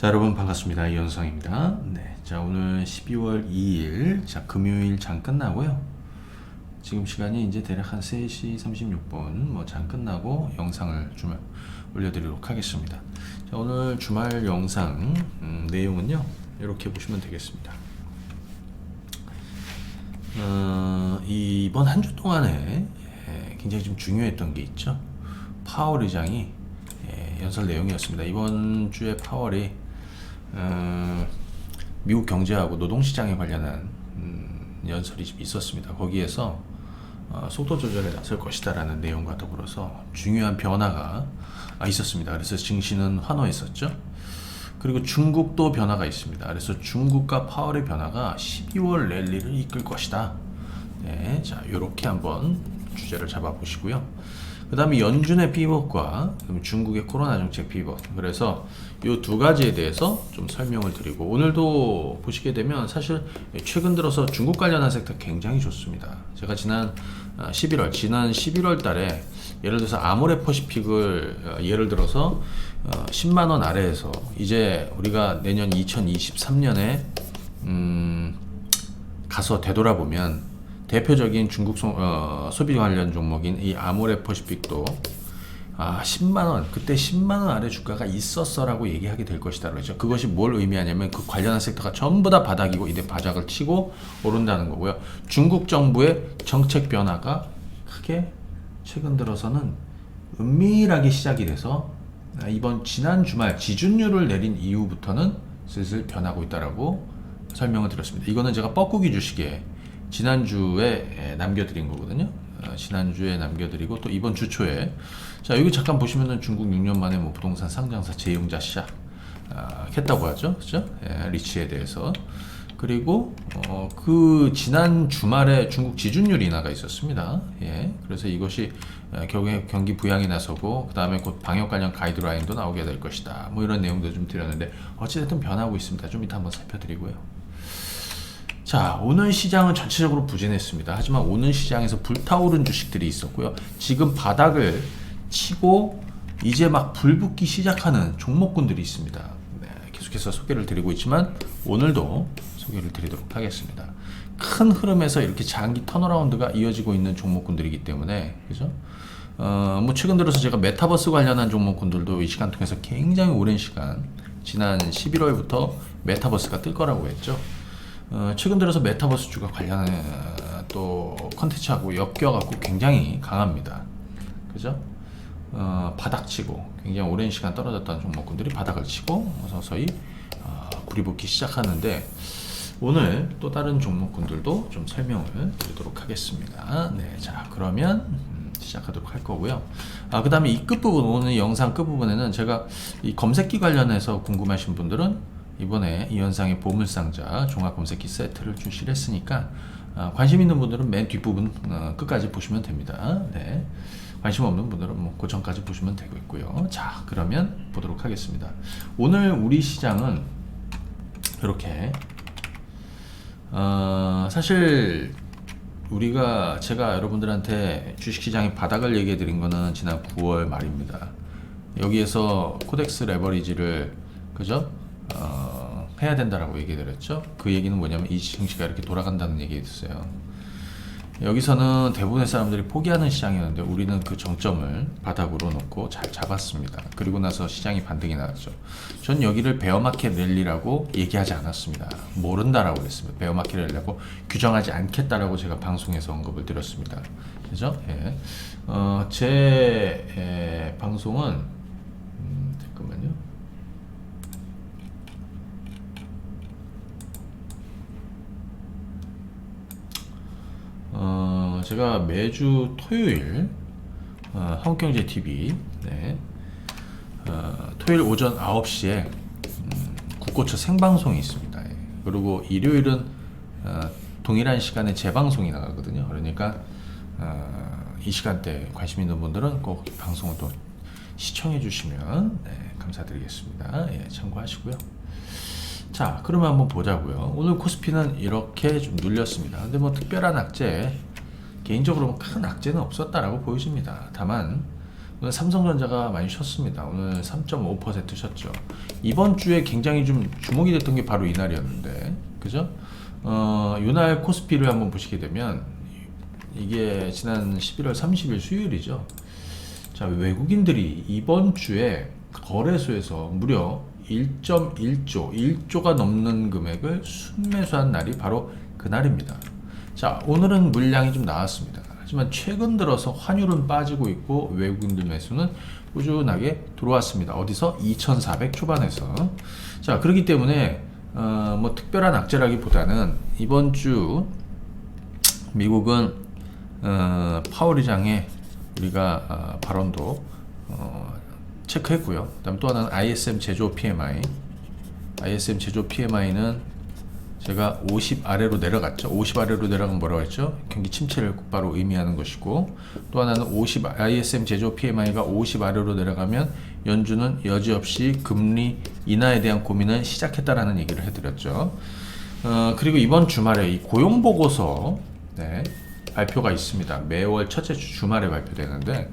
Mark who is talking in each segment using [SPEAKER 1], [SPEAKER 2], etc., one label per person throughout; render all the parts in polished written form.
[SPEAKER 1] 자, 여러분 반갑습니다. 이현성입니다. 네, 자 오늘 12월 2일 자 금요일 장 끝나고요. 지금 시간이 이제 대략 한 3시 36분 뭐 장 끝나고 영상을 좀 올려드리도록 하겠습니다. 자, 오늘 주말 영상 내용은요 이렇게 보시면 되겠습니다. 이번 한 주 동안에 굉장히 좀 중요했던 게 있죠. 파월 의장이 연설 내용이었습니다. 이번 주에 파월이 미국 경제하고 노동시장에 관련한 연설이 좀 있었습니다. 거기에서 속도 조절에 나설 것이다라는 내용과 더불어서 중요한 변화가 있었습니다. 그래서 증시는 환호했었죠. 그리고 중국도 변화가 있습니다. 그래서 중국과 파월의 변화가 12월 랠리를 이끌 것이다. 네, 자 이렇게 한번 주제를 잡아보시고요. 그 다음에 연준의 피벗과 중국의 코로나 정책 피벗, 그래서 이 두 가지에 대해서 좀 설명을 드리고, 오늘도 보시게 되면 사실 최근 들어서 중국 관련한 섹터 굉장히 좋습니다. 제가 지난 11월 달에 예를 들어서 아모레퍼시픽을 예를 들어서 10만원 아래에서 이제 우리가 내년 2023년에 가서 되돌아보면 대표적인 중국 소비 관련 종목인 이 아모레퍼시픽도 10만원, 그때 10만원 아래 주가가 있었어라고 얘기하게 될 것이다 그러죠. 그것이 뭘 의미하냐면 그 관련한 섹터가 전부 다 바닥이고 이제 바닥을 치고 오른다는 거고요. 중국 정부의 정책 변화가 크게 최근 들어서는 은밀하게 시작이 돼서 이번 지난 주말 지준율을 내린 이후부터는 슬슬 변하고 있다라고 설명을 드렸습니다. 이거는 제가 뻐꾸기 주식에 지난주에 남겨드린 거거든요. 지난주에 남겨드리고 또 이번 주 초에, 자 여기 잠깐 보시면은 중국 6년 만에 뭐 부동산 상장사 제용자 시작 했다고 하죠, 그죠? 리치에 대해서. 그리고 그 지난 주말에 중국 지준율 인하가 있었습니다. 그래서 이것이 경기 부양에 나서고 그 다음에 곧 방역 관련 가이드라인도 나오게 될 것이다. 뭐 이런 내용도 좀 드렸는데 어찌됐든 변하고 있습니다. 좀 이따 한번 살펴드리고요. 자, 오늘 시장은 전체적으로 부진했습니다. 하지만 오늘 시장에서 불타오른 주식들이 있었고요. 지금 바닥을 치고 이제 막 불붙기 시작하는 종목군들이 있습니다. 네, 계속해서 소개를 드리고 있지만 오늘도 소개를 드리도록 하겠습니다. 큰 흐름에서 이렇게 장기 턴어라운드가 이어지고 있는 종목군들이기 때문에, 그죠? 뭐 최근 들어서 제가 메타버스 관련한 종목군들도 이 시간 통해서 굉장히 오랜 시간, 지난 11월부터 메타버스가 뜰 거라고 했죠. 최근 들어서 메타버스 주가 관련해 또 컨텐츠하고 엮여갖고 굉장히 강합니다. 그죠? 바닥치고 굉장히 오랜 시간 떨어졌던 종목군들이 바닥을 치고 서서히 불이 붙기 시작하는데, 오늘 또 다른 종목군들도 좀 설명을 드리도록 하겠습니다. 네, 자 그러면 시작하도록 할 거고요. 그 다음에 이 끝부분, 오늘 영상 끝부분에는 제가 이 검색기 관련해서 궁금하신 분들은 이번에 이현상의 보물상자 종합검색기 세트를 출시를 했으니까 관심 있는 분들은 맨 뒷부분 끝까지 보시면 됩니다. 네. 관심 없는 분들은 뭐 그 전까지 보시면 되겠고요. 자 그러면 보도록 하겠습니다. 오늘 우리 시장은 이렇게 사실 제가 여러분들한테 주식시장의 바닥을 얘기해 드린 거는 지난 9월 말입니다. 여기에서 코덱스 레버리지를, 그죠? 해야 된다라고 얘기 드렸죠. 그 얘기는 뭐냐면 이 증시가 이렇게 돌아간다는 얘기였어요. 여기서는 대부분의 사람들이 포기하는 시장이었는데 우리는 그 정점을 바닥으로 놓고 잘 잡았습니다. 그리고 나서 시장이 반등이 나왔죠. 전 여기를 베어마켓 랠리라고 얘기하지 않았습니다. 모른다라고 했습니다. 베어마켓 랠리라고 규정하지 않겠다라고 제가 방송에서 언급을 드렸습니다. 그죠? 예. 제 방송은 잠깐만요. 제가 매주 토요일 한국경제TV 토요일 오전 9시에 국고처 생방송이 있습니다. 그리고 일요일은 동일한 시간에 재방송이 나가거든요. 그러니까 이 시간대 관심 있는 분들은 꼭 방송을 또 시청해 주시면 감사드리겠습니다. 참고하시고요. 자 그러면 한번 보자고요. 오늘 코스피는 이렇게 좀 눌렸습니다. 근데 뭐 특별한 악재, 개인적으로 큰 악재는 없었다라고 보여집니다. 다만 오늘 삼성전자가 많이 쉬었습니다. 오늘 3.5% 쉬었죠. 이번 주에 굉장히 좀 주목이 됐던 게 바로 이날이었는데, 그죠? 이날 코스피를 한번 보시게 되면 이게 지난 11월 30일 수요일이죠. 자, 외국인들이 이번 주에 거래소에서 무려 1.1조, 1조가 넘는 금액을 순매수한 날이 바로 그날입니다. 자, 오늘은 물량이 좀 나왔습니다. 하지만 최근 들어서 환율은 빠지고 있고 외국인들 매수는 꾸준하게 들어왔습니다. 어디서? 2,400 초반에서. 자, 그렇기 때문에 뭐 특별한 악재라기보다는 이번 주 미국은 파월 의장의 우리가 발언도 체크했고요. 그다음 또 하나는 ISM 제조 PMI. ISM 제조 PMI는 제가 50 아래로 내려갔죠. 50 아래로 내려가면 뭐라고 했죠? 경기 침체를 곧바로 의미하는 것이고, 또 하나는 ISM 제조 PMI가 50 아래로 내려가면 연준은 여지없이 금리 인하에 대한 고민을 시작했다라는 얘기를 해드렸죠. 그리고 이번 주말에 이 고용 보고서 발표가 있습니다. 매월 첫째 주 주말에 발표되는데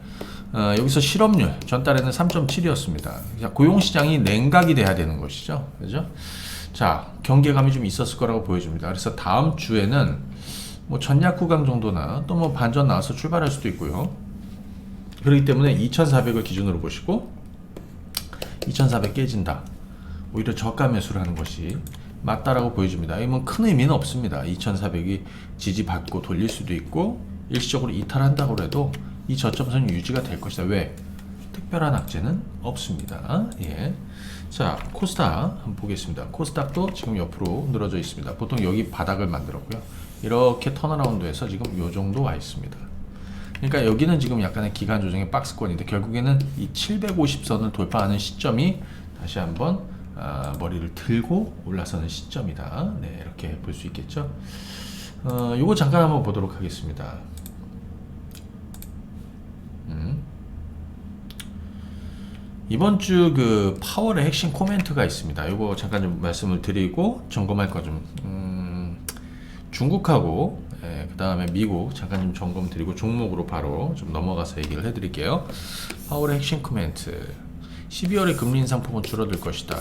[SPEAKER 1] 여기서 실업률 전달에는 3.7이었습니다. 고용 시장이 냉각이 돼야 되는 것이죠. 그죠? 자, 경계감이 좀 있었을 거라고 보여집니다. 그래서 다음 주에는 뭐 전약 구간 정도나 또 뭐 반전 나와서 출발할 수도 있고요. 그렇기 때문에 2,400을 기준으로 보시고 2,400 깨진다. 오히려 저가 매수를 하는 것이 맞다라고 보여집니다. 이건 큰 의미는 없습니다. 2,400이 지지받고 돌릴 수도 있고 일시적으로 이탈한다고 해도 이 저점선 유지가 될 것이다. 왜? 특별한 악재는 없습니다. 예. 자, 코스닥 한번 보겠습니다. 코스닥도 지금 옆으로 늘어져 있습니다. 보통 여기 바닥을 만들었고요. 이렇게 턴어라운드해서 지금 요 정도 와 있습니다. 그러니까 여기는 지금 약간의 기간 조정의 박스권인데 결국에는 이 750선을 돌파하는 시점이 다시 한번 머리를 들고 올라서는 시점이다. 네, 이렇게 볼 수 있겠죠. 요거 잠깐 한번 보도록 하겠습니다. 이번 주 그 파월의 핵심 코멘트가 있습니다. 이거 잠깐 좀 말씀을 드리고 점검할 거 좀 중국하고 그 다음에 미국 잠깐 좀 점검 드리고 종목으로 바로 좀 넘어가서 얘기를 해드릴게요. 파월의 핵심 코멘트. 12월에 금리 인상 폭은 줄어들 것이다.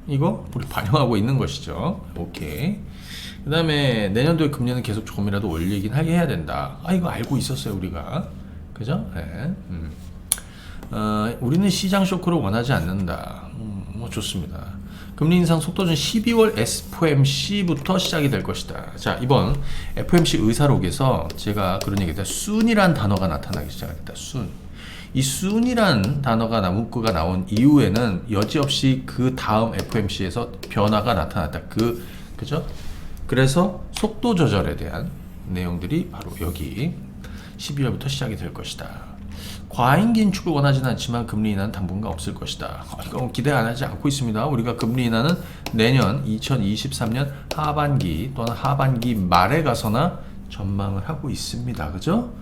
[SPEAKER 1] 이거 우리 반영하고 있는 것이죠. 오케이. 그 다음에 내년도에 금리는 계속 조금이라도 올리긴 하게 해야 된다. 이거 알고 있었어요 우리가. 그죠? 네. 우리는 시장 쇼크를 원하지 않는다. 뭐 좋습니다. 금리 인상 속도는 12월 FOMC부터 시작이 될 것이다. 자, 이번 FOMC 의사록에서 제가 그런 얘기했다. soon이란 단어가 나타나기 시작했다. soon. 이 soon이란 단어가 문구가 나온 이후에는 여지없이 그 다음 FOMC에서 변화가 나타났다. 그죠? 그래서 속도 조절에 대한 내용들이 바로 여기 12월부터 시작이 될 것이다. 과잉 긴축을 원하지는 않지만 금리 인하는 당분간 없을 것이다. 이건 기대 안 하지 않고 있습니다. 우리가 금리 인하는 내년 2023년 하반기 또는 하반기 말에 가서나 전망을 하고 있습니다. 그죠?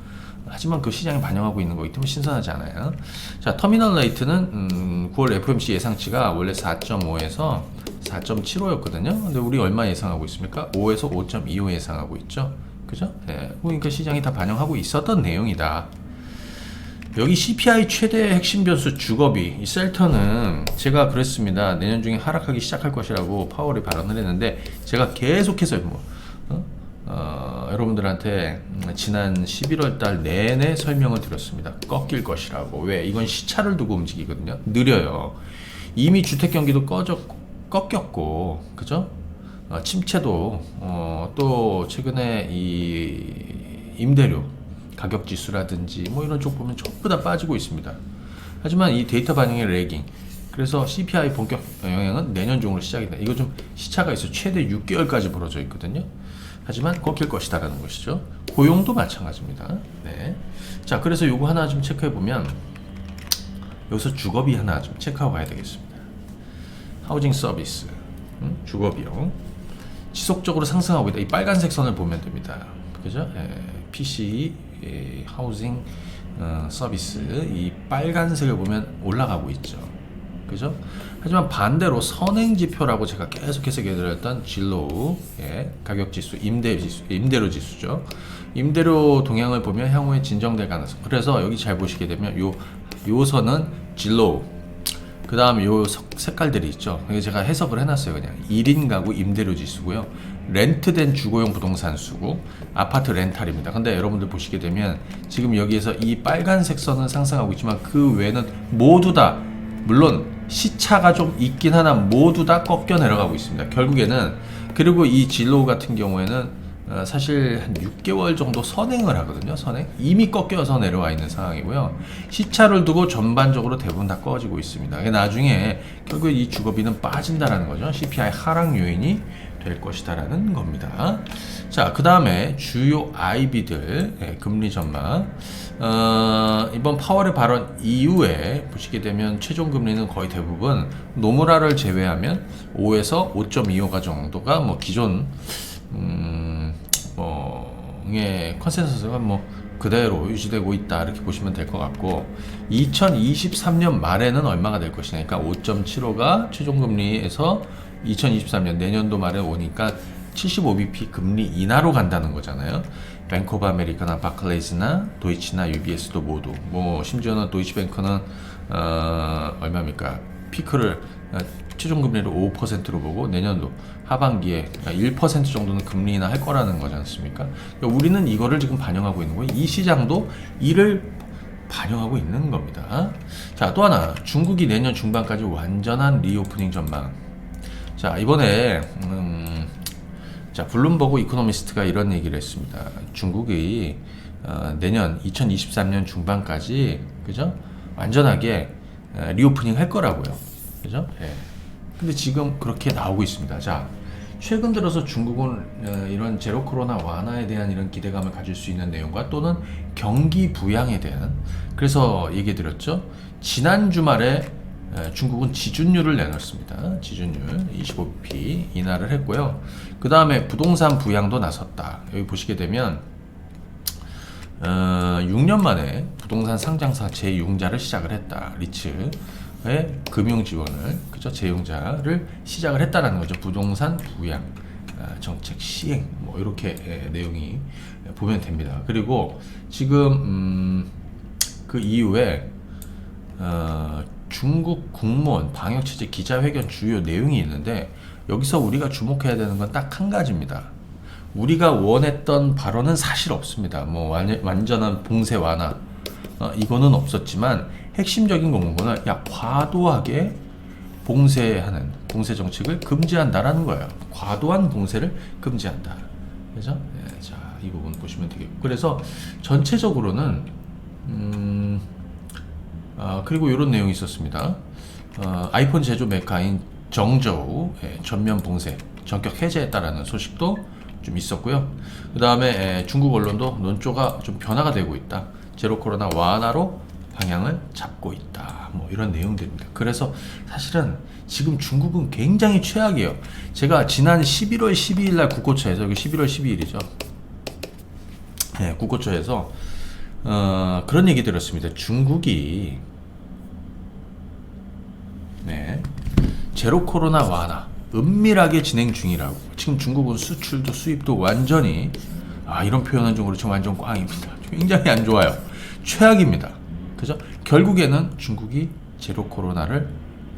[SPEAKER 1] 하지만 그 시장이 반영하고 있는 거기 때문에 신선하지 않아요. 자, 터미널 레이트는 9월 FOMC 예상치가 원래 4.5에서 4.75였거든요. 근데 우리 얼마 예상하고 있습니까? 5에서 5.25 예상하고 있죠. 그죠? 네. 그러니까 시장이 다 반영하고 있었던 내용이다. 여기 CPI 최대 핵심 변수 주거비, 이 셀터는 제가 그랬습니다. 내년 중에 하락하기 시작할 것이라고 파월이 발언을 했는데 제가 계속해서 여러분들한테 지난 11월 달 내내 설명을 드렸습니다. 꺾일 것이라고. 왜? 이건 시차를 두고 움직이거든요. 느려요. 이미 주택 경기도 꺾였고, 그죠? 침체도 또 최근에 이 임대료 가격 지수라든지 뭐 이런 쪽 보면 전부 다 빠지고 있습니다. 하지만 이 데이터 반영의 레깅, 그래서 CPI 본격 영향은 내년 중으로 시작이 돼. 이거 좀 시차가 있어. 최대 6개월까지 벌어져 있거든요. 하지만 꺾일 것이다라는 것이죠. 고용도 마찬가지입니다. 네. 자, 그래서 요거 하나 좀 체크해 보면 여기서 주거비 하나 좀 체크하고 가야 되겠습니다. 하우징 서비스, 주거비용 지속적으로 상승하고 있다. 이 빨간색 선을 보면 됩니다. 그죠? PC 하우징 서비스 이 빨간색을 보면 올라가고 있죠. 그죠? 하지만 반대로 선행 지표라고 제가 계속해서 얘기드렸던 진로우, 예, 가격 지수, 임대료 지수죠. 임대료 동향을 보면 향후에 진정될 가능성. 그래서 여기 잘 보시게 되면 요 선은 진로우. 그 다음에 요 색깔들이 있죠. 여기 제가 해석을 해놨어요. 그냥 1인 가구 임대료 지수고요. 렌트된 주거용 부동산 수고, 아파트 렌탈입니다. 근데 여러분들 보시게 되면 지금 여기에서 이 빨간색 선은 상승하고 있지만 그 외에는 모두 다, 물론 시차가 좀 있긴 하나 모두 다 꺾여 내려가고 있습니다. 결국에는. 그리고 이 진로우 같은 경우에는 사실 한 6개월 정도 선행을 하거든요. 선행 이미 꺾여서 내려와 있는 상황이고요. 시차를 두고 전반적으로 대부분 다 꺼지고 있습니다. 나중에 결국 이 주거비는 빠진다라는 거죠. CPI 하락 요인이 될 것이다라는 겁니다. 자, 그 다음에 주요 IB들 금리 전망. 이번 파월의 발언 이후에 보시게 되면 최종 금리는 거의 대부분 노무라를 제외하면 5에서 5.25가 정도가 뭐 기존 컨센서스가 뭐 그대로 유지되고 있다 이렇게 보시면 될 것 같고, 2023년 말에는 얼마가 될 것이냐, 그러니까 5.75가 최종금리에서 2023년 내년도 말에 오니까 75bp 금리 인하로 간다는 거잖아요. 뱅크 오브 아메리카나 바클레이스나 도이치나 UBS도 모두, 뭐 심지어는 도이치뱅크는 얼마입니까? 피크를 최종금리를 5%로 보고 내년도 하반기에 1% 정도는 금리 인하 할 거라는 거지 않습니까? 그러니까 우리는 이거를 지금 반영하고 있는 거예요. 이 시장도 이를 반영하고 있는 겁니다. 자, 또 하나, 중국이 내년 중반까지 완전한 리오프닝 전망. 자, 이번에 자, 블룸버그 이코노미스트가 이런 얘기를 했습니다. 중국이 내년 2023년 중반까지, 그죠? 완전하게 리오프닝 할 거라고요. 그죠? 예. 근데 지금 그렇게 나오고 있습니다. 자, 최근 들어서 중국은 이런 제로 코로나 완화에 대한 이런 기대감을 가질 수 있는 내용과 또는 경기 부양에 대한, 그래서 얘기 드렸죠. 지난 주말에 중국은 지준율을 내놨습니다. 지준율 25bp 인하를 했고요. 그 다음에 부동산 부양도 나섰다. 여기 보시게 되면 6년 만에 부동산 상장사 재융자를 시작을 했다. 리츠의 금융 지원을, 그죠? 재융자를 시작을 했다라는 거죠. 부동산 부양 정책 시행, 뭐 이렇게 내용이 보면 됩니다. 그리고 지금 그 이후에 중국 국무원 방역체제 기자회견 주요 내용이 있는데, 여기서 우리가 주목해야 되는 건 딱 한 가지입니다. 우리가 원했던 발언은 사실 없습니다. 뭐 완전한 봉쇄 완화 이거는 없었지만, 핵심적인 공문은 과도하게 봉쇄하는, 봉쇄 정책을 금지한다라는 거예요. 과도한 봉쇄를 금지한다. 그죠? 네, 자, 이 부분 보시면 되겠고, 그래서 전체적으로는 그리고 이런 내용이 있었습니다. 아이폰 제조 메카인 정저우 전면 봉쇄 전격 해제했다라는 소식도 좀 있었고요. 그 다음에 중국 언론도 논조가 좀 변화가 되고 있다. 제로 코로나 완화로 방향을 잡고 있다. 뭐 이런 내용들입니다. 그래서 사실은 지금 중국은 굉장히 최악이에요. 제가 지난 11월 12일 날 국고처에서, 여기 11월 12일이죠. 네, 국고처에서 그런 얘기 들었습니다. 중국이 제로 코로나 완화 은밀하게 진행 중이라고. 지금 중국은 수출도 수입도 완전히 이런 표현은 좀 그렇지만 완전 꽝입니다. 굉장히 안 좋아요. 최악입니다. 그죠? 결국에는 중국이 제로 코로나를,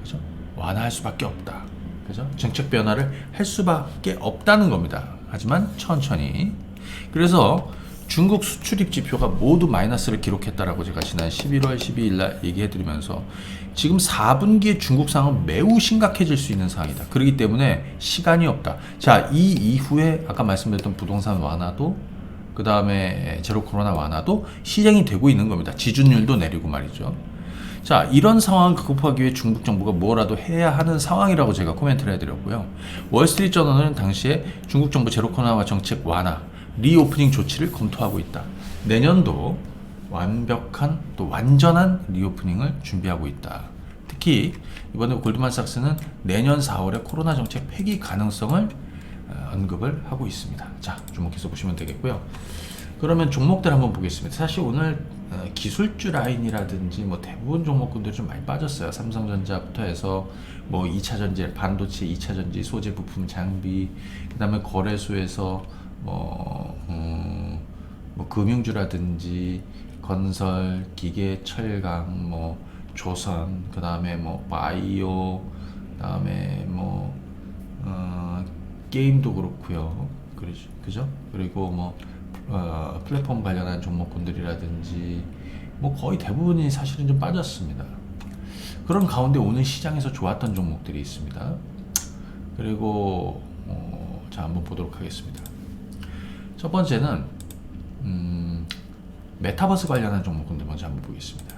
[SPEAKER 1] 그죠? 완화할 수밖에 없다. 그죠? 정책 변화를 할 수밖에 없다는 겁니다. 하지만 천천히. 그래서 중국 수출입 지표가 모두 마이너스를 기록했다라고 제가 지난 11월 12일 날 얘기해드리면서, 지금 4분기에 중국 상황은 매우 심각해질 수 있는 상황이다. 그렇기 때문에 시간이 없다. 자, 이 이후에 아까 말씀드렸던 부동산 완화도, 그 다음에 제로 코로나 완화도 시행이 되고 있는 겁니다. 지준율도 내리고 말이죠. 자, 이런 상황을 극복하기 위해 중국 정부가 뭐라도 해야 하는 상황이라고 제가 코멘트를 해드렸고요. 월스트리트 저널은 당시에 중국 정부 제로 코로나 정책 완화, 리오프닝 조치를 검토하고 있다. 내년도 완벽한, 또 완전한 리오프닝을 준비하고 있다. 특히 이번에 골드만삭스는 내년 4월에 코로나 정책 폐기 가능성을 언급을 하고 있습니다. 자, 주목해서 보시면 되겠고요. 그러면 종목들 한번 보겠습니다. 사실 오늘 기술주 라인이라든지 뭐 대부분 종목군들이 좀 많이 빠졌어요. 삼성전자부터 해서 뭐 2차 전지, 반도체 2차 전지, 소재 부품, 장비, 그다음에 거래소에서 뭐 금융주라든지 건설, 기계, 철강, 뭐 조선, 그다음에 뭐 바이오, 그다음에 뭐 게임도 그렇고요. 그죠? 그리고 뭐 플랫폼 관련한 종목군들이라든지 뭐 거의 대부분이 사실은 좀 빠졌습니다. 그런 가운데 오늘 시장에서 좋았던 종목들이 있습니다. 그리고 자 한번 보도록 하겠습니다. 첫 번째는 메타버스 관련한 종목군들 먼저 한번 보겠습니다.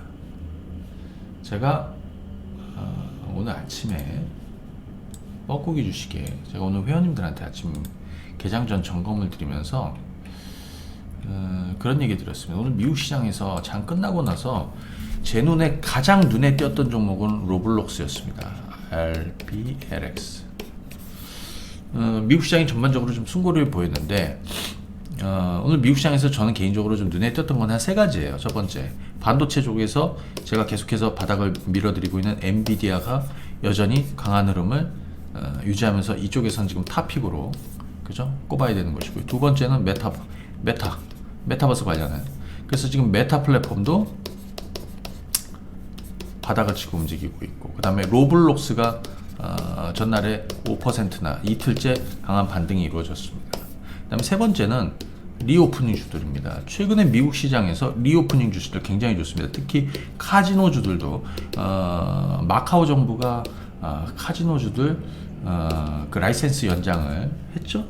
[SPEAKER 1] 제가 오늘 아침에 뻐꾸기 주식에 제가 오늘 회원님들한테 아침 개장 전 점검을 드리면서 그런 얘기 드렸습니다. 오늘 미국 시장에서 장 끝나고 나서 제 눈에 가장 눈에 띄었던 종목은 로블록스였습니다. RBLX. 미국 시장이 전반적으로 좀 숨고를 보였는데 오늘 미국 시장에서 저는 개인적으로 좀 눈에 띄었던 건 한 세 가지예요. 첫 번째, 반도체 쪽에서 제가 계속해서 바닥을 밀어드리고 있는 엔비디아가 여전히 강한 흐름을 유지하면서 이쪽에서는 지금 탑픽으로 그죠? 꼽아야 되는 것이고요. 두 번째는 메타버스 관련한. 그래서 지금 메타 플랫폼도 바닥을 치고 움직이고 있고, 그 다음에 로블록스가 전날에 5%나 이틀째 강한 반등이 이루어졌습니다. 그 다음에 세 번째는 리오프닝 주들입니다. 최근에 미국 시장에서 리오프닝 주들 굉장히 좋습니다. 특히 카지노 주들도 마카오 정부가 카지노 주들 그 라이센스 연장을 했죠.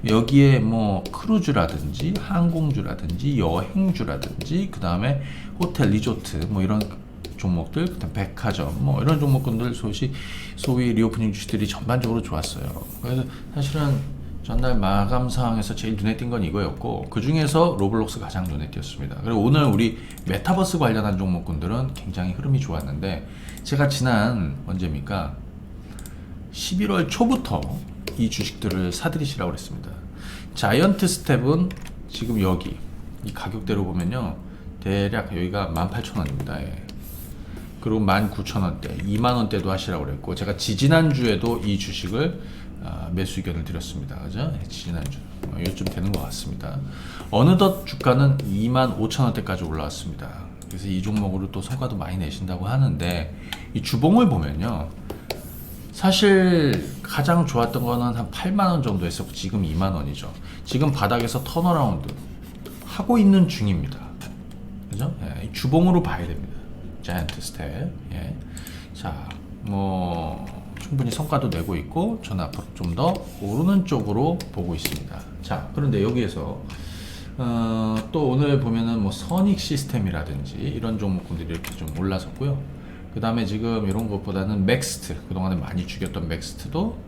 [SPEAKER 1] 여기에 뭐 크루즈라든지 항공주라든지 여행주라든지 그 다음에 호텔 리조트 뭐 이런 종목들, 그다음 백화점 뭐 이런 종목군들 소위 리오프닝 주식들이 전반적으로 좋았어요. 그래서 사실은 전날 마감 상황에서 제일 눈에 띈 건 이거였고, 그 중에서 로블록스 가장 눈에 띄었습니다. 그리고 오늘 우리 메타버스 관련한 종목군들은 굉장히 흐름이 좋았는데, 제가 지난 언제입니까? 11월 초부터 이 주식들을 사들이시라고 그랬습니다. 자이언트 스텝은 지금 여기 이 가격대로 보면요, 대략 여기가 18,000원입니다. 예. 그리고 19,000원대, 20,000원대도 하시라고 그랬고, 제가 지지난주에도 이 주식을 매수 의견을 드렸습니다. 그죠? 지지난주 요즘 되는 것 같습니다. 어느덧 주가는 25,000원대까지 올라왔습니다. 그래서 이 종목으로 또 성과도 많이 내신다고 하는데, 이 주봉을 보면요, 사실 가장 좋았던 거는 한 8만원 정도 했었고 지금 2만원이죠. 지금 바닥에서 턴어라운드 하고 있는 중입니다. 그죠? 예, 주봉으로 봐야 됩니다. 자이언트 스텝. 예. 자, 뭐 충분히 성과도 내고 있고 저는 앞으로 좀 더 오르는 쪽으로 보고 있습니다. 자, 그런데 여기에서 또 오늘 보면은 뭐 선익 시스템이라든지 이런 종목군들이 이렇게 좀 올라섰고요. 그 다음에 지금 이런 것보다는 맥스트, 그동안에 많이 죽였던 맥스트도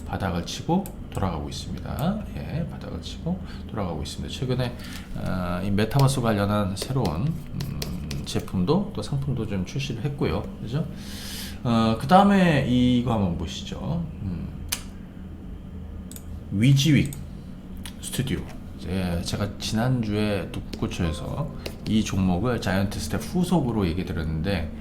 [SPEAKER 1] 바닥을 치고 돌아가고 있습니다. 예, 바닥을 치고 돌아가고 있습니다. 최근에 이 메타버스 관련한 새로운 제품도 또 상품도 좀 출시를 했고요. 그죠? 그 다음에 이거 한번 보시죠. 위지윅 스튜디오. 제가 지난주에 독구초에서 이 종목을 자이언트 스텝 후속으로 얘기 드렸는데,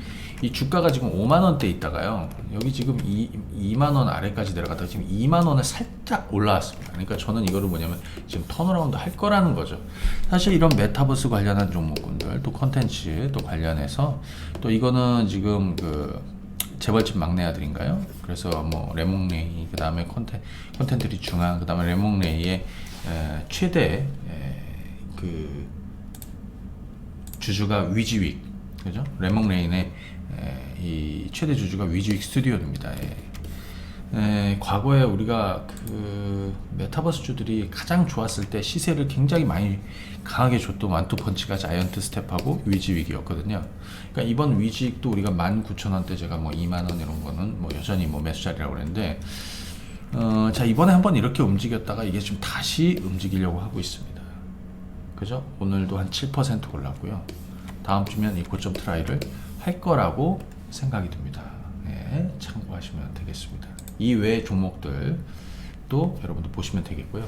[SPEAKER 1] 이 주가가 지금 5만원대 있다가요, 여기 지금 2만원 아래까지 내려갔다가 지금 2만원을 살짝 올라왔습니다. 그러니까 저는 이거를 뭐냐면 지금 턴어라운드 할 거라는 거죠. 사실 이런 메타버스 관련한 종목군들, 또 컨텐츠 또 관련해서, 또 이거는 지금 그 재벌집 막내 아들인가요? 그래서 뭐 레몽레이, 그 다음에 컨텐츠리 중앙, 그 다음에 레몽레이의 최대 그 주주가 위지윅, 그죠? 레몽레인의 이 최대 주주가 위지윅 스튜디오입니다. 과거에 우리가 그 메타버스 주들이 가장 좋았을 때 시세를 굉장히 많이 강하게 줬던 완투펀치가 자이언트 스텝하고 위지윅이었거든요. 그러니까 이번 위지윅도 우리가 19,000원대, 제가 뭐 2만원 이런 거는 뭐 여전히 뭐 매수 자리라고 그랬는데, 자, 이번에 한번 이렇게 움직였다가 이게 좀 다시 움직이려고 하고 있습니다. 그죠? 오늘도 한 7% 올랐고요. 다음 주면 이 고점 트라이를 할 거라고 생각이 듭니다. 네, 참고하시면 되겠습니다. 이 외의 종목들도 여러분들 보시면 되겠고요.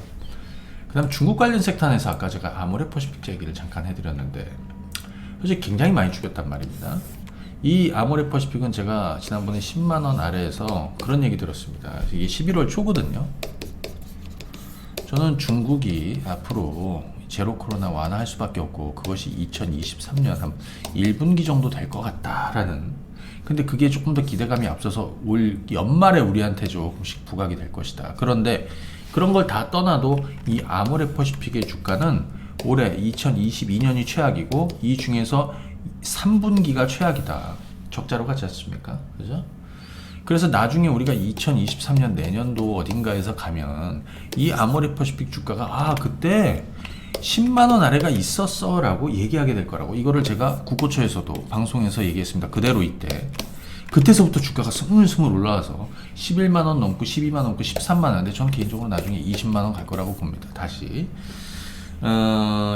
[SPEAKER 1] 그 다음 중국 관련 섹터 안에서 아까 제가 아모레퍼시픽 얘기를 잠깐 해드렸는데, 솔직히 굉장히 많이 죽였단 말입니다. 이 아모레퍼시픽은 제가 지난번에 10만원 아래에서 그런 얘기 들었습니다. 이게 11월 초거든요. 저는 중국이 앞으로 제로 코로나 완화할 수밖에 없고 그것이 2023년 한 1분기 정도 될 것 같다라는, 근데 그게 조금 더 기대감이 앞서서 올 연말에 우리한테 조금씩 부각이 될 것이다. 그런데 그런 걸 다 떠나도 이 아모레퍼시픽의 주가는 올해 2022년이 최악이고 이 중에서 3분기가 최악이다. 적자로 가지 않습니까? 그죠? 그래서 나중에 우리가 2023년 내년도 어딘가에서 가면 이 아모레퍼시픽 주가가 그때 10만원 아래가 있었어 라고 얘기하게 될 거라고. 이거를 제가 국고처에서도 방송에서 얘기했습니다. 그대로 이때 그때서부터 주가가 스물스물 올라와서 11만원 넘고 12만원 넘고 13만원. 근데 저는 개인적으로 나중에 20만원 갈 거라고 봅니다. 다시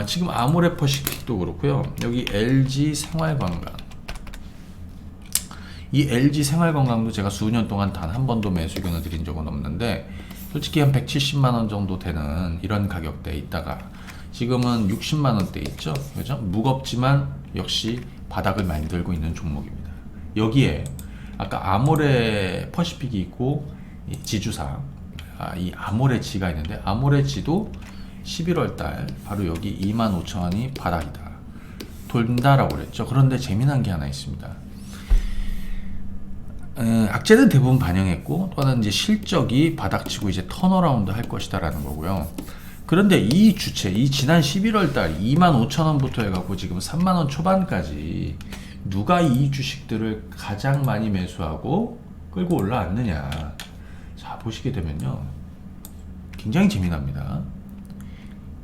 [SPEAKER 1] 지금 아모레퍼시픽도 그렇고요. 여기 LG 생활건강, 이 LG 생활건강도 제가 수년 동안 단 한 번도 매수 의견을 드린 적은 없는데 솔직히 한 170만원 정도 되는 이런 가격대에 있다가 지금은 60만원대 있죠. 그죠? 무겁지만 역시 바닥을 만들고 있는 종목입니다. 여기에 아까 아모레퍼시픽이 있고 이 지주사 이 아모레지가 있는데 아모레지도 11월달 바로 여기 25,000원이 바닥이다 돈다라고 그랬죠. 그런데 재미난 게 하나 있습니다. 악재는 대부분 반영했고 또 하나는 이제 실적이 바닥치고 이제 턴어라운드 할 것이다라는 거고요. 그런데 이 주체, 이 지난 11월달 25,000원부터 해갖고 지금 3만원 초반까지 누가 이 주식들을 가장 많이 매수하고 끌고 올라왔느냐. 자, 보시게 되면요, 굉장히 재미납니다.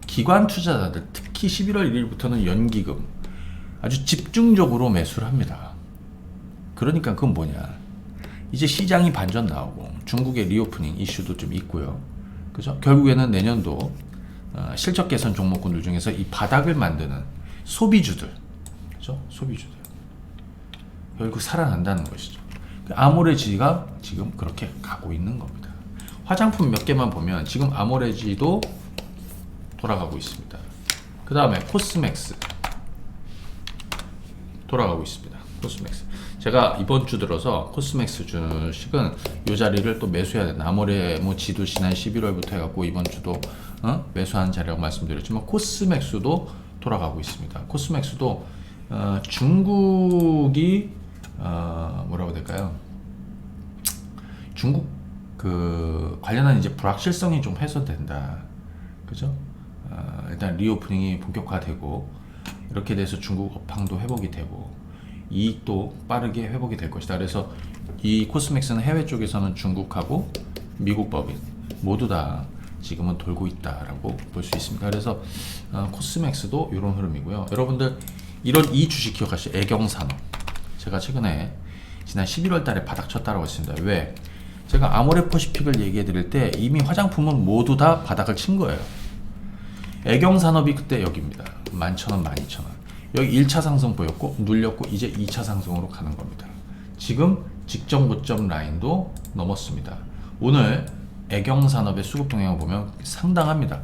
[SPEAKER 1] 기관 투자자들, 특히 11월 1일부터는 연기금 아주 집중적으로 매수를 합니다. 그러니까 그건 뭐냐, 이제 시장이 반전 나오고 중국의 리오프닝 이슈도 좀 있고요. 그죠? 결국에는 내년도 실적 개선 종목군들 중에서 이 바닥을 만드는 소비주들, 그죠? 소비주들 결국 살아난다는 것이죠. 아모레지가 지금 그렇게 가고 있는 겁니다. 화장품 몇 개만 보면 지금 아모레지도 돌아가고 있습니다. 그 다음에 코스맥스 돌아가고 있습니다. 코스맥스. 제가 이번 주 들어서 코스맥스 주식은 이 자리를 또 매수해야 된다. 아모레 지도 지난 11월부터 해갖고 이번 주도 매수하는 자리라고 말씀드렸지만 코스맥스도 돌아가고 있습니다. 코스맥스도 중국이 뭐라고 될까요? 중국 그 관련한 이제 불확실성이 좀 해소된다. 그죠? 일단 리오프닝이 본격화되고 이렇게 돼서 중국 업황도 회복이 되고 이익도 빠르게 회복이 될 것이다. 그래서 이 코스맥스는 해외 쪽에서는 중국하고 미국 법인 모두 다 지금은 돌고 있다라고 볼 수 있습니다. 그래서 코스맥스도 이런 흐름이고요. 여러분들 이런 이 주식 기억하시죠? 애경산업. 제가 최근에 지난 11월 달에 바닥 쳤다라고 했습니다. 왜? 제가 아모레퍼시픽을 얘기해 드릴 때 이미 화장품은 모두 다 바닥을 친 거예요. 애경산업이 그때 여기입니다. 11,000원, 12,000원. 여기 1차 상승 보였고 눌렸고 이제 2차 상승으로 가는 겁니다. 지금 직전 고점 라인도 넘었습니다. 오늘 애경산업의 수급 동향을 보면 상당합니다.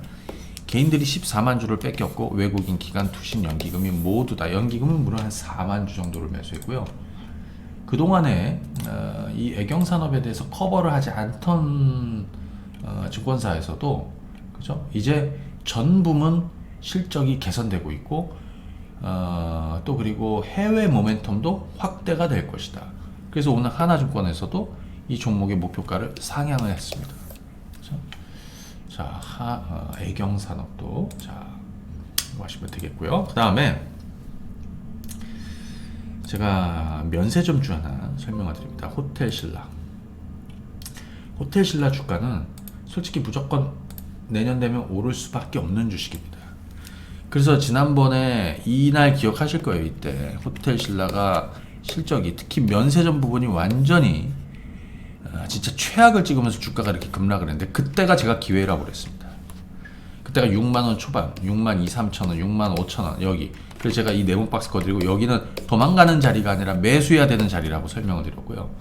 [SPEAKER 1] 개인들이 14만 주를 뺏겼고 외국인 기관 투신 연기금이 모두 다 연기금은 무려 한 4만 주 정도를 매수했고요. 그동안에 이 애경산업에 대해서 커버를 하지 않던 증권사에서도 그죠? 이제 전 부문 실적이 개선되고 있고 또 그리고 해외 모멘텀도 확대가 될 것이다. 그래서 오늘 하나증권에서도 이 종목의 목표가를 상향을 했습니다. 그렇죠? 자, 애경산업도 자 보시면 되겠고요. 그 다음에 제가 면세점주 하나 설명을 드립니다. 호텔신라. 호텔신라 주가는 솔직히 무조건 내년 되면 오를 수밖에 없는 주식입니다. 그래서 지난번에 이날 기억하실 거예요. 이때 호텔신라가 실적이 특히 면세점 부분이 완전히 진짜 최악을 찍으면서 주가가 이렇게 급락을 했는데 그때가 제가 기회라고 그랬습니다. 그때가 6만원 초반, 6만 2, 3천원, 6만 5천원 여기. 그래서 제가 이 네모 박스 거드리고 여기는 도망가는 자리가 아니라 매수해야 되는 자리라고 설명을 드렸고요.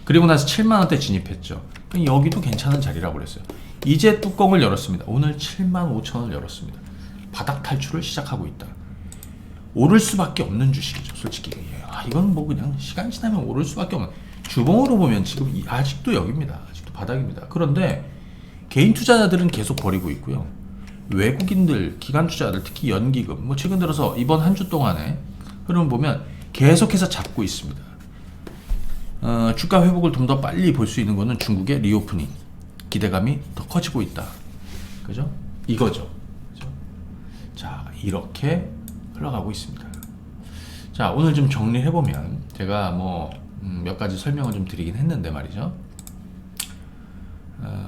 [SPEAKER 1] 그리고 나서 7만원대 진입했죠. 여기도 괜찮은 자리라고 그랬어요. 이제 뚜껑을 열었습니다. 오늘 7만 5천원을 열었습니다. 바닥 탈출을 시작하고 있다. 오를 수밖에 없는 주식이죠, 솔직히. 이건 뭐 그냥 시간 지나면 오를 수밖에 없는. 주봉으로 보면 지금 아직도 여기입니다. 아직도 바닥입니다. 그런데 개인 투자자들은 계속 버리고 있고요. 외국인들, 기관 투자자들, 특히 연기금, 뭐 최근 들어서 이번 한 주 동안에 흐름 보면 계속해서 잡고 있습니다. 주가 회복을 좀 더 빨리 볼 수 있는 거는 중국의 리오프닝, 기대감이 더 커지고 있다. 그죠? 이거죠. 그죠? 자, 이렇게 흘러가고 있습니다. 자, 오늘 좀 정리해 보면 제가 뭐 몇 가지 설명을 좀 드리긴 했는데 말이죠.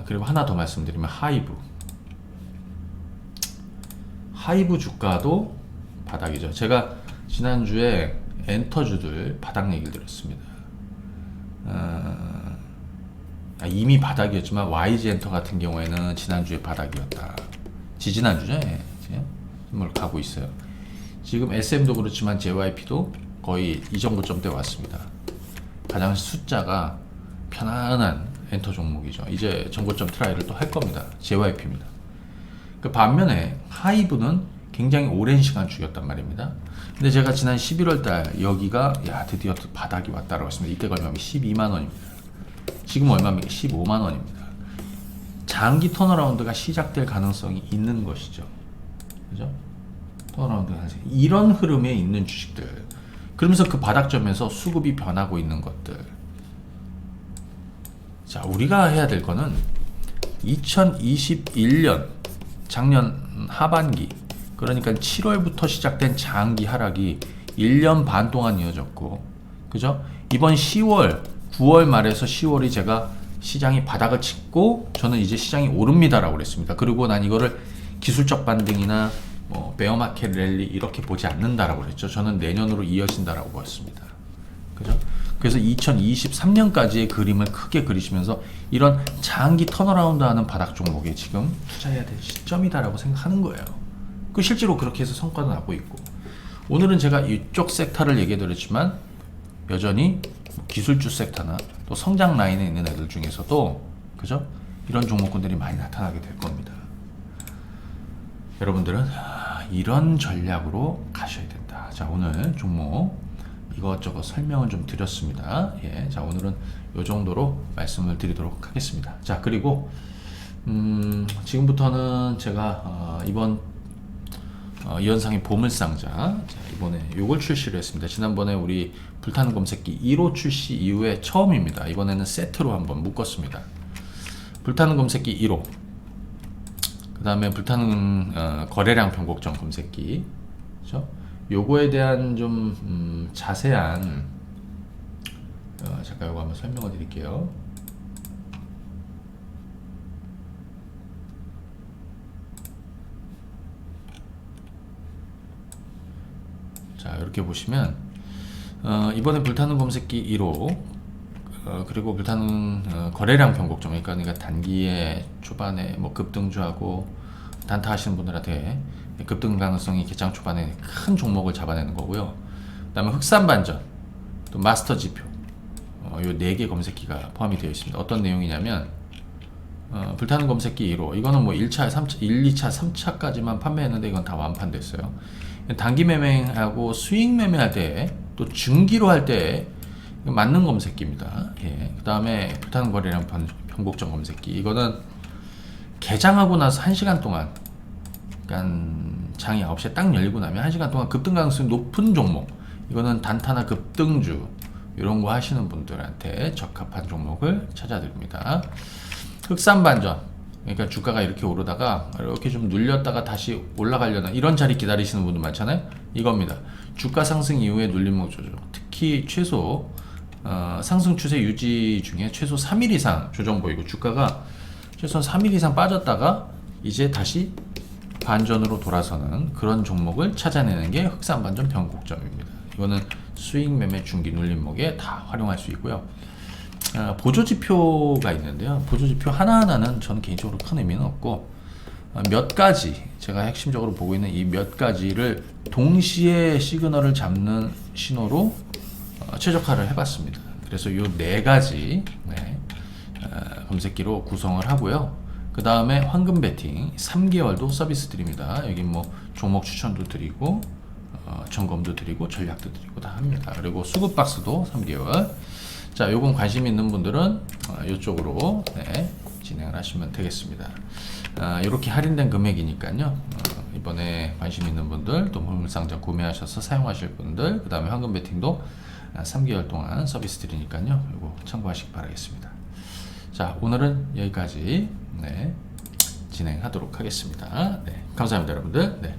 [SPEAKER 1] 그리고 하나 더 말씀드리면 하이브 주가도 바닥이죠. 제가 지난주에 엔터주들 바닥 얘기를 드렸습니다. 이미 바닥이었지만 YG 엔터 같은 경우에는 지난주에 바닥이었다. 지지난주죠. 예. 지금 가고 있어요. 지금 SM도 그렇지만 JYP도 거의 이전 고점대 왔습니다. 가장 숫자가 편안한 엔터 종목이죠. 이제 전고점 트라이를 또 할 겁니다. JYP입니다. 그 반면에 하이브는 굉장히 오랜 시간 죽였단 말입니다. 근데 제가 지난 11월 달 여기가 드디어 또 바닥이 왔다라고 했습니다. 이때 얼마면 12만 원입니다. 지금 얼마입니까? 15만 원입니다. 장기 턴어라운드가 시작될 가능성이 있는 것이죠. 그죠? 턴어라운드 이런 흐름에 있는 주식들. 그러면서 그 바닥점에서 수급이 변하고 있는 것들. 자, 우리가 해야 될 거는 2021년 작년 하반기, 그러니까 7월부터 시작된 장기 하락이 1년 반 동안 이어졌고, 그죠? 이번 10월, 9월 말에서 10월이 제가 시장이 바닥을 찍고 저는 이제 시장이 오릅니다라고 그랬습니다. 그리고 난 이거를 기술적 반등이나 뭐 베어마켓 랠리 이렇게 보지 않는다라고 그랬죠. 저는 내년으로 이어진다라고 보았습니다. 그죠? 그래서 2023년까지의 그림을 크게 그리시면서 이런 장기 턴어라운드 하는 바닥 종목에 지금 투자해야 될 시점이다라고 생각하는 거예요. 그 실제로 그렇게 해서 성과도 나고 있고, 오늘은 제가 이쪽 섹터를 얘기해 드렸지만 여전히 기술주 섹터나 또 성장 라인에 있는 애들 중에서도, 그죠? 이런 종목군들이 많이 나타나게 될 겁니다. 여러분들은 이런 전략으로 가셔야 된다. 자, 오늘 종목 이것저것 설명을 좀 드렸습니다. 예, 자, 오늘은 이 정도로 말씀을 드리도록 하겠습니다. 자, 그리고 지금부터는 제가 이번 이현상의 보물상자, 자, 이번에 요걸 출시를 했습니다. 지난번에 우리 불타는 검색기 1호 출시 이후에 처음입니다. 이번에는 세트로 한번 묶었습니다. 불타는 검색기 1호, 그 다음에 불타는 거래량 변곡점 검색기, 그렇죠? 요거에 대한 좀 자세한 잠깐 요거 한번 설명을 드릴게요. 자, 이렇게 보시면 이번에 불타는 검색기 1호, 그리고 불타는 거래량 변곡점, 그러니까 단기에 초반에 뭐 급등주하고 단타 하시는 분들한테 급등 가능성이 개장 초반에 큰 종목을 잡아내는 거고요. 그 다음에 흑산반전, 또 마스터 지표, 요 4개 검색기가 포함이 되어 있습니다. 어떤 내용이냐면 불타는 검색기 1호, 이거는 뭐 1차, 3차, 1, 2차, 3차까지만 판매했는데 이건 다 완판됐어요. 단기 매매하고 수익 매매할 때, 또 중기로 할 때 맞는 검색기입니다. 예. 그 다음에 불타는 거래량 변곡점 검색기, 이거는 개장하고 나서 1시간 동안, 그러니까 장이 9시에 딱 열리고 나면 1시간 동안 급등 가능성이 높은 종목, 이거는 단타나 급등주 이런 거 하시는 분들한테 적합한 종목을 찾아드립니다. 흑산반전, 그러니까 주가가 이렇게 오르다가 이렇게 좀 눌렸다가 다시 올라가려는 이런 자리 기다리시는 분들 많잖아요. 이겁니다. 주가 상승 이후에 눌림목 조정, 특히 최소 상승 추세 유지 중에 최소 3일 이상 조정 보이고, 주가가 최소 3일 이상 빠졌다가 이제 다시 반전으로 돌아서는 그런 종목을 찾아내는 게 흑산반전 변곡점입니다. 이거는 수익 매매 중기 눌림목에 다 활용할 수 있고요. 보조지표가 있는데요. 보조지표 하나하나는 저는 개인적으로 큰 의미는 없고, 몇 가지 제가 핵심적으로 보고 있는 이 몇 가지를 동시에 시그널을 잡는 신호로 최적화를 해봤습니다. 그래서 이 4가지 검색기로 구성을 하고요. 그 다음에 황금 베팅 3개월도 서비스 드립니다. 여기 뭐 종목 추천도 드리고 점검도 드리고 전략도 드리고 다 합니다. 그리고 수급 박스도 3개월. 자, 요건 관심 있는 분들은 이쪽으로 네, 진행을 하시면 되겠습니다. 이렇게 할인된 금액이니까요. 이번에 관심 있는 분들, 또 물상장 구매하셔서 사용하실 분들, 그 다음에 황금 베팅도 3개월 동안 서비스 드리니까요. 이거 참고하시기 바라겠습니다. 자, 오늘은 여기까지 네, 진행하도록 하겠습니다. 네, 감사합니다, 여러분들. 네.